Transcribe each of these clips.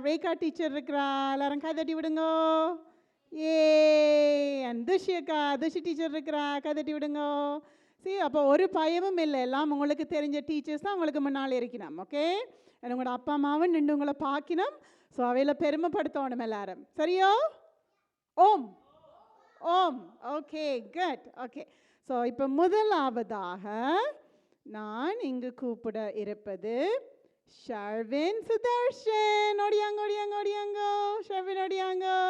Rekha teacher இருக்கிறா, எல்லாரும் கை தட்டி விடுங்கோ. ஏ துஷி அக்கா, துஷி டீச்சர் இருக்கிறா, கை தட்டி விடுங்கோ. சரி, அப்போ ஒரு பயமும் இல்லை, எல்லாம் உங்களுக்கு தெரிஞ்ச டீச்சர்ஸ் தான் உங்களுக்கு முன்னால் இருக்கணும். ஓகே, உங்களோட அப்பா அம்மாவும் நின்று உங்களை பார்க்கணும். ஸோ அவையில் பெருமைப்படுத்தணும் எல்லாரும். சரியோ? ஓம் ஓம். Okay, good. ஓகே, ஸோ இப்போ முதலாவதாக நான் இங்கு கூப்பிட இருப்பது ஷர்வின் சுதர்ஷன். ஓடியாங்க ஓடியாங்க ஓடியாங்கோ. ஷர்வின் ஓடியாங்கோ.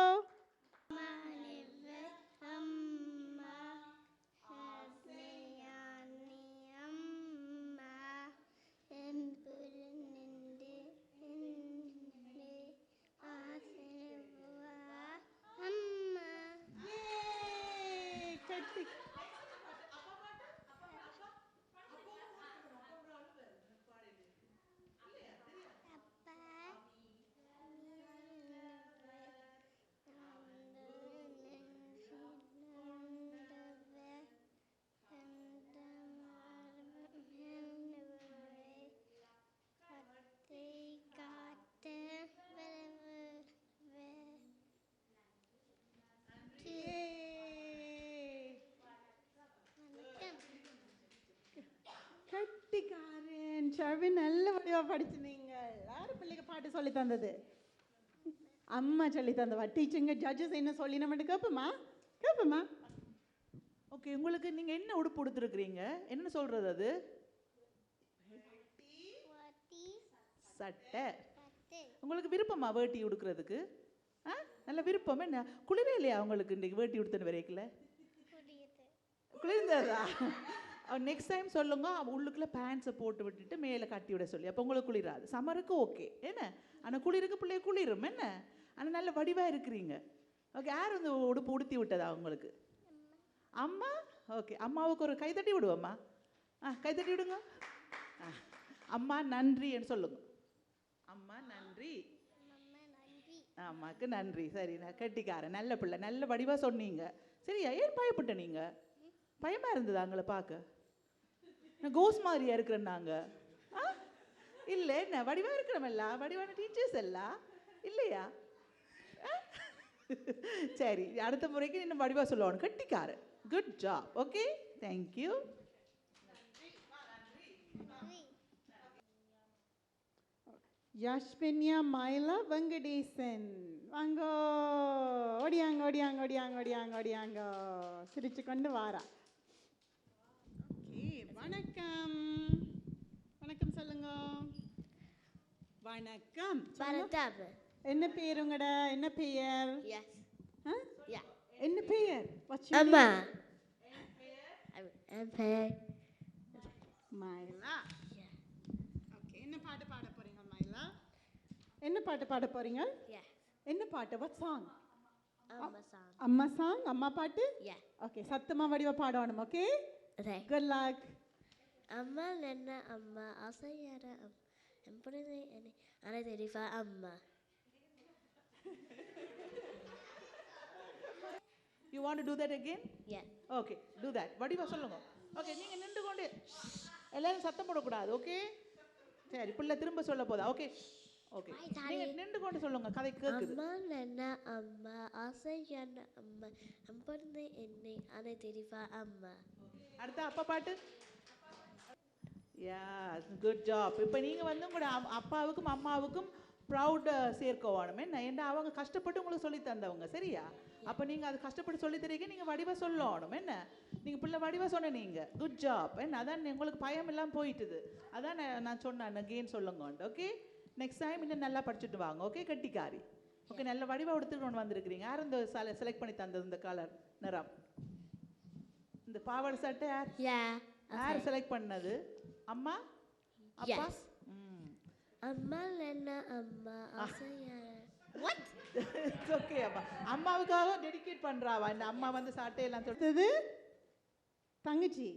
கட்டிக்காரன் ஷர்வின், நல்ல வடிவா படிச்சுனீங்க. யாரு பிள்ளைக்கு பாட்டு சொல்லி தந்தது? அம்மா சொல்லி தந்தவா? டீச்சருங்க ஜட்ஜஸ் என்ன சொல்லி நம்ம கேட்போமா? கேட்போமா? ஓகே, உங்களுக்கு நீங்க என்ன உடுப்பு உடுத்துருக்கிறீங்க? என்ன சொல்றது அது? சட்டை. உங்களுக்கு விருப்பமா வேட்டி உடுக்கிறதுக்கு? நல்ல விருப்பம். என்ன குளிரே இல்லையா உங்களுக்கு இன்றைக்கு வேட்டி உடுத்துன்னு வரைக்கல? குளிர்ந்ததா? நெக்ஸ்ட் டைம் சொல்லுங்க, உள்ளுக்குள்ள பேண்ட்ஸை போட்டு விட்டுட்டு மேலே கட்டி விட சொல்லி, அப்போ உங்களுக்கு குளிராது. சம்மருக்கு ஓகே என்ன, ஆனால் குளிருக்கு பிள்ளைய குளிரும் என்ன, ஆனால் நல்ல வடிவாக இருக்கிறீங்க. ஓகே, யார் வந்து உடுப்பு உடுத்தி விட்டதா உங்களுக்கு? அம்மா. ஓகே, அம்மாவுக்கு ஒரு கைத்தட்டி விடுவோம்மா. கைத்தட்டி விடுங்க. அம்மா நன்றின்னு சொல்லுங்க. அம்மா நன்றி. அம்மாவுக்கு நன்றி. சரி, நான் கட்டிக்காரன், நல்ல பிள்ளை, நல்ல வடிவாக சொன்னீங்க. சரியா? ஏன் பயப்பட்ட நீங்க? பயமா இருந்தது அங்களை பார்க்க? நான் கோஸ் மாதிரியா இருக்கிறேன் நாங்க? இல்லை, என்ன வடிவா இருக்கிறோமல்ல, வடிவான டீச்சர்ஸ் எல்லாம் இல்லையா? சரி, அடுத்த முறைக்கு இன்னும் வடிவா சொல்லுவாங்க. கட்டிக்காரன். Good job. Okay, thank you. Yashvinya Mayila Venkatesan, வாங்கோ. ஓடியாங்க ஓடியாங்க ஓடியாங்க ஓடியாங்க ஓடியாங்க. சிரிச்சு கொண்டு வாரா. வணக்கம். வணக்கம் சொல்லுங்க. வணக்கம். என்ன பேர் உங்களோட? என்ன பெயர்? என்ன பெயர்? அம்மா. மைலா. ஓகே, என்ன பாட்டு பாட போறீங்க மைலா? என்ன பாட்டு பாட போறீங்க? என்ன பாட்டு? What song? அம்மா சாங். அம்மா பாட்டு? ஓகே, சத்தமா வடிவா பாடணும். Okay, good luck. அம்மா நன்ன அம்மா ஆசையார எப்பொழுது என்னை அனை தெரிவா அம்மா. You want to do that again? Yeah. Okay, do that. வடிவா சொல்லுங்க. ஓகே, நீங்க நின்று கொண்டு எல்லாரும் சத்தம் போடக்கூடாது. ஓகே, சரி, பிள்ளை திரும்ப சொல்ல போதா? ஓகே ஓகே, நீங்க நின்று கொண்டு சொல்லுங்க, கதை கேக்குது. அம்மா நன்ன அம்மா ஆசையான அம்மா எப்பொழுது என்னை அனை தெரிவா அம்மா. அடுத்த அப்பா பாட்டு. யா, குட் ஜாப். இப்போ நீங்கள் வந்து உங்களோட அப்பாவுக்கும் அம்மாவுக்கும் ப்ரௌட் சேர்க்க வேணுமே. ஏன்னா அவங்க கஷ்டப்பட்டு உங்களுக்கு சொல்லி தந்தவங்க. சரியா? அப்போ நீங்கள் அது கஷ்டப்பட்டு சொல்லி தரீங்க, நீங்கள் வடிவாக சொல்லணும் என்ன. நீங்கள் பிள்ளை வடிவாக சொன்னீங்க. Good job. என்ன அதான் உங்களுக்கு பயம் எல்லாம் போயிட்டுது. அதான் நான் சொன்னேன், அகெயின் சொல்லுங்க. ஓகே, நெக்ஸ்ட் டைம் இன்னும் நல்லா படிச்சுட்டு வாங்க. ஓகே, கட்டிக்காரி. ஓகே, நல்ல வடிவாக எடுத்துக்கொண்டு வந்திருக்கிறீங்க. யார் இந்த செலக்ட் பண்ணி தந்தது இந்த கலர் நிறம்? இந்த பாவாடை சட்டை யார் யார் செலக்ட் பண்ணது? அம்மா? அப்பா? அம்மா நன்ன அம்மா ஆசையார. What? It's okay அம்மா. அம்மாவுக்காக டெடிகேட் பண்றாவா இந்த அம்மா வந்து சாட்டையெல்லாம் தொடுத்தது? தங்கச்சி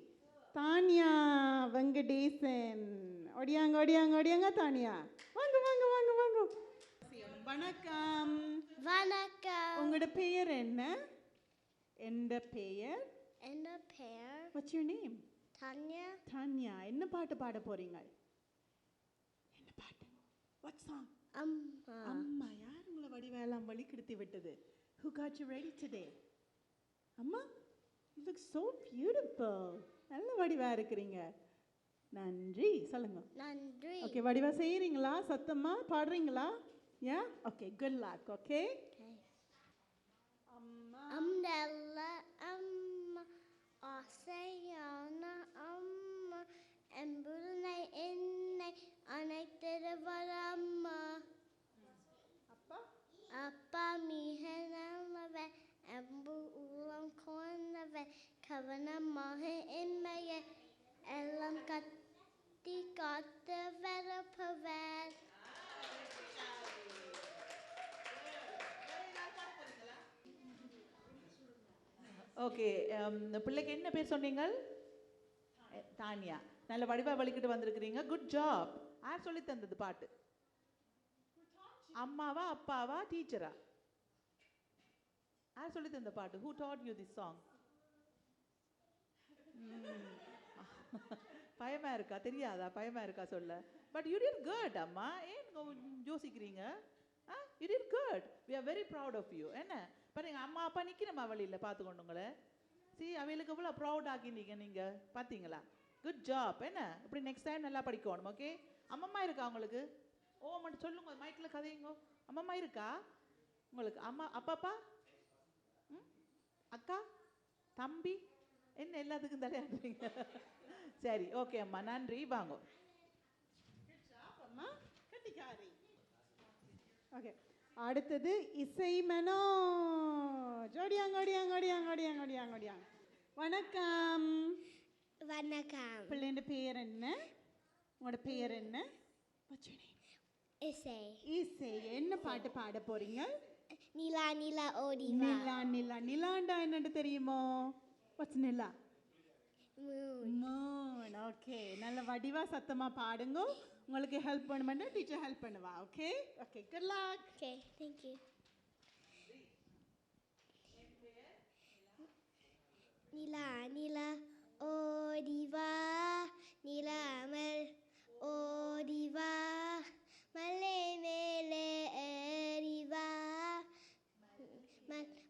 தானியா வெங்கடேசன். ஓடியாங்க ஓடியாங்க ஓடியாங்க தானியா. வாங்க வாங்க வாங்க வாங்க. வணக்கம். வணக்கம். உங்களோட பெயர் என்ன? எந்த பெயர்? என்ன பெயர்? What's your name? Tania. Tania. என்ன பாட்டு பாட போறீங்க? என்ன பாட்டு? What song? அம்மா. அம்மா. பிடித்து விட்டது. Who got you ready today? அம்மா, you look so beautiful. நல்ல வடிவா இருக்கிறீங்க. நன்றி சொல்லுங்க. நன்றி. ஓகே, வடிவா செய்றீங்களா? சத்தமா பாடுறீங்களா? Yeah? Okay, good luck, okay? அம்மா அம்தல்ல அம்மா ஆசையான அம்மா என்புனை என்னை அனைத்திருவர் அம்மா. அப்பா அப்பா மிக நல்லவர் அன்பு உள்ளம் கொண்டவர் கவனமாக என்னைய எல்லாம் கட்டி காத்து வரப்பவர். ஓகே, இந்த பிள்ளைக்கு என்ன பேர் சொன்னீங்க? தானியா. நல்ல வடிவா வலிக்கிட்டு வந்திருக்கிறீங்க. Good job. யார் சொல்லி தந்தது பாட்டு? அம்மாவா அப்பாவா டீச்சரா? யார் சொல்லி தந்த பாட்டு? Who taught you this song? பயமா இருக்கா? தெரியாதா? பயமா இருக்கா சொல்ல? பட் யூ டிட் குட் அம்மா. ஏன் யோசிக்கிறீங்க? You did good. we are very proud of you. என்ன பாருங்க, அம்மா அப்பா நிக்கிறமா வழியில பார்த்துக்கொண்டுங்களே. அவைகளுக்கு எவ்வளோ ப்ரௌட் ஆக்கினீங்க நீங்க பார்த்தீங்களா? Good job. என்ன இப்படி நெக்ஸ்ட் டைம் நல்லா படிக்கணும். ஓகே, அம்மம்மா இருக்கா உங்களுக்கு? ஓ மட்டும் சொல்லுங்க, மைக்கில் கதையுங்க. அம்மம்மா இருக்கா உங்களுக்கு? அம்மா அப்பாப்பா அக்கா தம்பி என்ன எல்லாத்துக்கும் தலையாடுறீங்க? சரி, ஓகே அம்மா, நன்றி. வாங்க. அம்மா கட்டிக்காரி. ஓகே, அடுத்தது இசை மனோ. ஜோடியாங்க. வணக்கம். வணக்கம். பிள்ளைங்க பேர் என்ன? உங்களோட பேர் என்ன? இசை. இசை. என்ன பாட்டு பாட போறீங்க? நிலா நிலா ஓடி வா. நிலா நிலா. நிலாண்டா என்னன்னு தெரியுமோ? வாட்ஸ் நிலா? மூன். ஓகே, நல்ல வடிவா சத்தமா பாடுங்க. உங்களுக்கு ஹெல்ப் பண்ணுமெண்டா டீச்சர் ஹெல்ப் பண்ணுவா. Okay okay, good luck. Okay, thank you. நிலா நிலா ஓடி வா, நிலாமல் ஓடி வா, மலை மேலே ஏறி வா,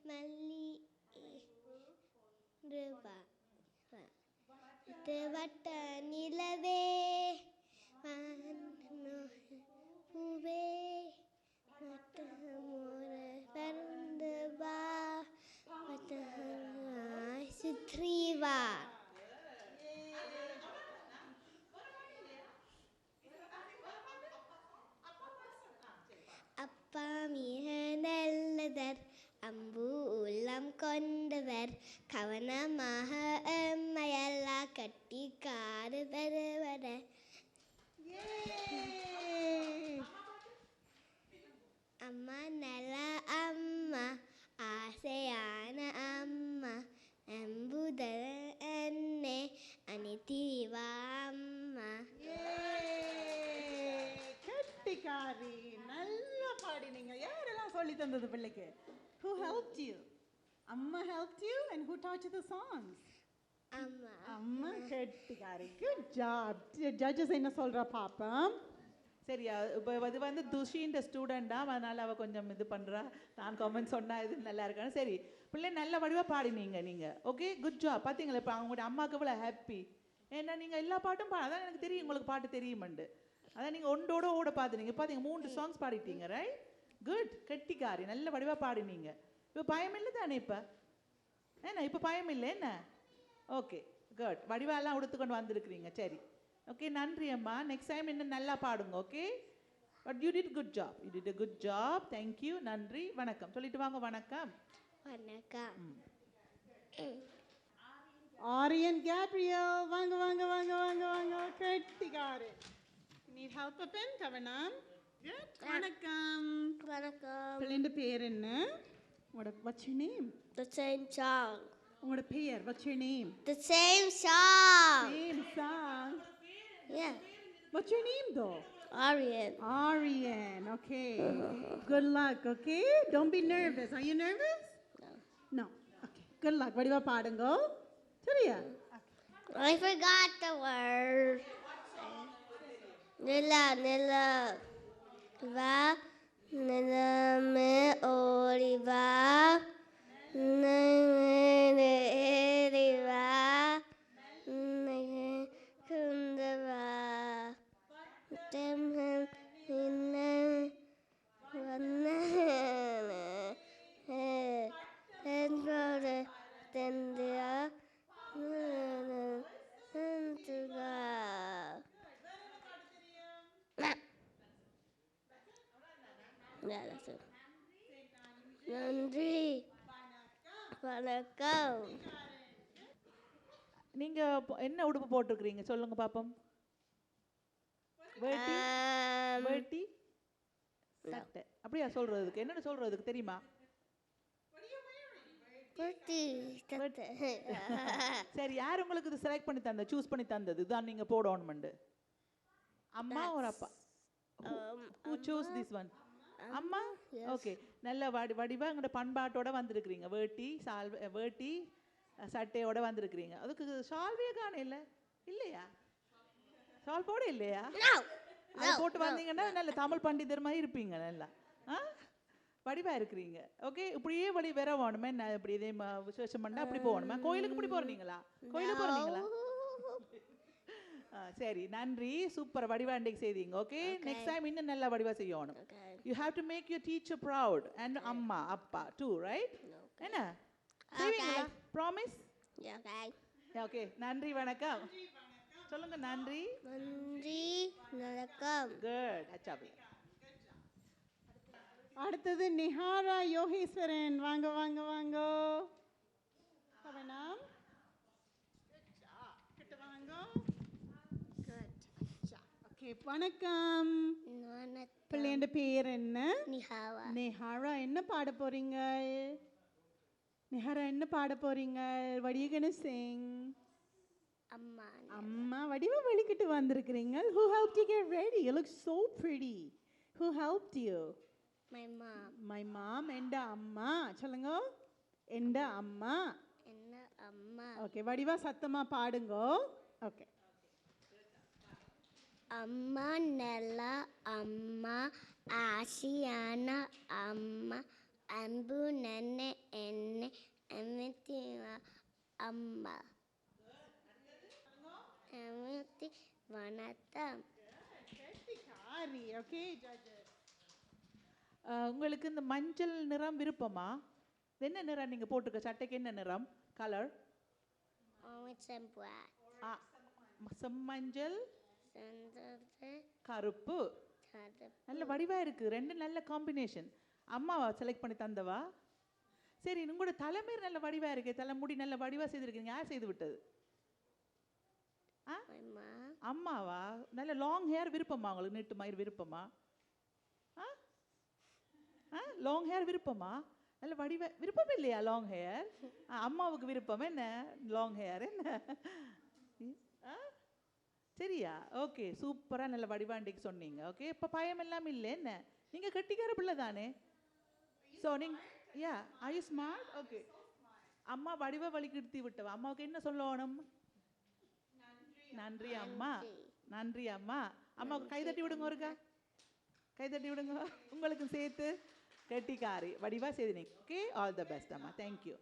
மல்லி வா, வட்ட நிலவே பூவே பறந்து வா, சுற்றி வா. அப்பா மிக நல்லவர் அம்பு உள்ளம் கொண்டவர் கவனமாக எம்மையெல்லாம் கட்டி காடு வருவர. அம்மா நல்ல அம்மா ஆசையான அம்மா அம்புதல் என்னை அனைத்திவா அம்மா. கட்டிக்காரி. நல்லா பாடினீங்க. யாரெல்லாம் சொல்லி தந்தது பிள்ளைக்கு? Who helped you? அம்மா helped you and who taught you the songs? அம்மா. அம்மா கட்டிக்காரி. Good job. Judges என்ன சொல்றா பாப்போம். சரியா, இப்போ இது வந்து துஷின்ற ஸ்டூடெண்டா, அதனால அவள் கொஞ்சம் இது பண்ணுறா. நான் கமெண்ட் சொன்னால் இது நல்லா இருக்கான்னு. சரி, பிள்ளை நல்ல வடிவாக பாடினீங்க நீங்கள். Okay, good job. பார்த்தீங்களா இப்போ அவங்களோட அம்மாவுக்கு இவ்வளோ ஹாப்பி. ஏன்னா நீங்கள் எல்லா பாட்டும் அதான் எனக்கு தெரியும், உங்களுக்கு பாட்டு தெரியுமெண்டு. அதான் நீங்கள் ஒன்றோட ஓட பார்த்துனீங்க. பார்த்தீங்க 3 சாங்ஸ் பாடிட்டீங்க. Right, good. கெட்டிக்காரி. நல்ல வடிவாக பாடினீங்க. இப்போ பயம் இல்லை தானே? இப்போ என்ன இப்போ பயம் இல்லை என்ன? Okay, good. வடிவாலாம் உடுத்துக்கொண்டு வந்திருக்கிறீங்க. சரி, ஓகே, நன்றி அம்மா. நெக்ஸ்ட் டைம் இன்னும் நல்லா பாடுங்க. Okay, but you did good job. You did a good job. Thank you. நன்றி. வணக்கம் சொல்லிட்டு வாங்க. வணக்கம். வணக்கம். ஆரியன் கேப்ரியல். வாங்க வாங்க வாங்க வாங்க வாங்க. கட்டிக்காரி. Need help a pen? கவனம். Good. வணக்கம். வணக்கம். பிள்ளைங்க பேர் என்ன? What's your name? The same song. உங்களோட பேர்? What's your name? The same song. Same song. Yeah. What's your name though? Aryan. Aryan. Okay. Good luck. Okay. Don't be nervous. Are you nervous? No. No. Okay. Good luck. வடிவா பாடுங்க. சரியா? I forgot the word. Nila nila va nila me ori நன்றி வணக்கம். நீங்க என்ன உடுப்பு போட்டிருக்கிறீங்க சொல்லுங்க பாப்போம். வேட்டி வேட்டி சட்டை அப்படியா சொல்றதுக்கு என்னன்னு சொல்றதுக்கு தெரியுமா? சரி, யார் உங்களுக்கு இது செலக்ட் பண்ணி தந்தது, சூஸ் பண்ணி தந்தது இதான் நீங்க போடணும்னு? அம்மா ஒரு அப்பா? who chose this one? அம்மா. ஓகே, நல்ல வடிவா எங்களோட பண்பாட்டோட வந்திருக்கிறீங்க. வேட்டி சட்டையோட வந்திருக்கிறீங்க. அதுக்கு ஷால்வே காண இல்லையா? ஷால் போட இல்லையா? அது போட்டு வந்தீங்கன்னா நல்ல தமிழ் பண்டிதர் மாதிரி இருப்பீங்க. நல்லா வடிவா இருக்கிறீங்க. ஓகே, இப்படியே வழி வேற வேணுமே. நான் இப்படி இதே விசேஷம் பண்ணா அப்படி போகணுமா? கோயிலுக்கு இப்படி போறீங்களா? கோயிலுக்கு போறீங்களா? சரி, நன்றி. சூப்பர் வடிவா இன்றைக்கு செய்தீங்க. ஓகே, நெக்ஸ்ட் டைம் இன்னும் நல்லா வடிவா செய்யணும். You have to make your teacher proud and amma appa two, right? என்ன செய்வீங்களா? ப்ராமிஸ்? ஓகே, நன்றி வணக்கம் சொல்லுங்க. நன்றி வணக்கம். குட். அச்சாபி. அடுத்தது நிஹாரா யோகேஸ்வரன். வாங்க வாங்க வாங்க. சவனம் கிட்ட வாங்க. ஓகே, வணக்கம். பிள்ளையோட பேர் என்ன? நிஹாரா. என்ன பாட போறீங்க? நிஹாரா என்ன பாட போறீங்க? What are you gonna sing? அம்மா வடிவா வெளிக்கிட்டு வந்திருக்கிறீங்க. Who helped you get ready? You look so pretty. Who helped you? My mom. எந்த அம்மா சொல்லுங்க. எந்த அம்மா. ஓகே, வடிவா சத்தமா பாடுங்க. ஓகே. அம்மா நல்ல அம்மா, ஆசியான அம்மா, அன்பு நன்ன என்ன அமித்திவ அம்மா. அமித்தி வணக்கம். Okay, judges. உங்களுக்கு இந்த மஞ்சள் நிறம் விருப்பமா? என்ன நிறம் நீங்க போட்டுக்க சட்டைக்கு? என்ன நிறம்? கலர்? செம்மஞ்சள், கருப்பு. நல்ல வடிவா இருக்கு. ரெண்டு நல்ல காம்பினேஷன். அம்மாவா செலக்ட் பண்ணி தந்தவா? சரி, உங்களோட தலைமையில் நல்ல வடிவா இருக்கு. தலைமுடி நல்ல வடிவா செய்திருக்கீங்க. யார் செய்து விட்டது? அம்மாவா? நல்ல லாங் ஹேர் விருப்பமா உங்களுக்கு? நீட்டு மயிர் விருப்பமா? லாங் ஹேர் விருப்பமா? நல்ல வடிவ விருப்பம் இல்லையா லாங் ஹேர்? அம்மாவுக்கு விருப்பம் என்ன லாங் ஹேர்? என்ன சரியா? ஓகே, சூப்பரா நல்ல வடிவாண்டிக்கு சொன்னீங்க. ஓகே, இப்போ பயம் எல்லாம் இல்லை. என்ன நீங்க கட்டிக்கார பிள்ளை தானே? ஸோ நீங்க are you smart? ஓகே, அம்மா வடிவ வலிக்கிடுத்தி விட்டவா. அம்மாவுக்கு என்ன சொல்லணும்? நன்றி அம்மா. நன்றி அம்மா. அம்மாவுக்கு கை தட்டி விடுங்க. ஒருக்கா கை தட்டி விடுங்க. உங்களுக்கும் சேர்த்து கெட்டிக்காரி வடிவா செய்தி. ஓகே, ஆல் த பெஸ்ட் அம்மா. தேங்க்யூ.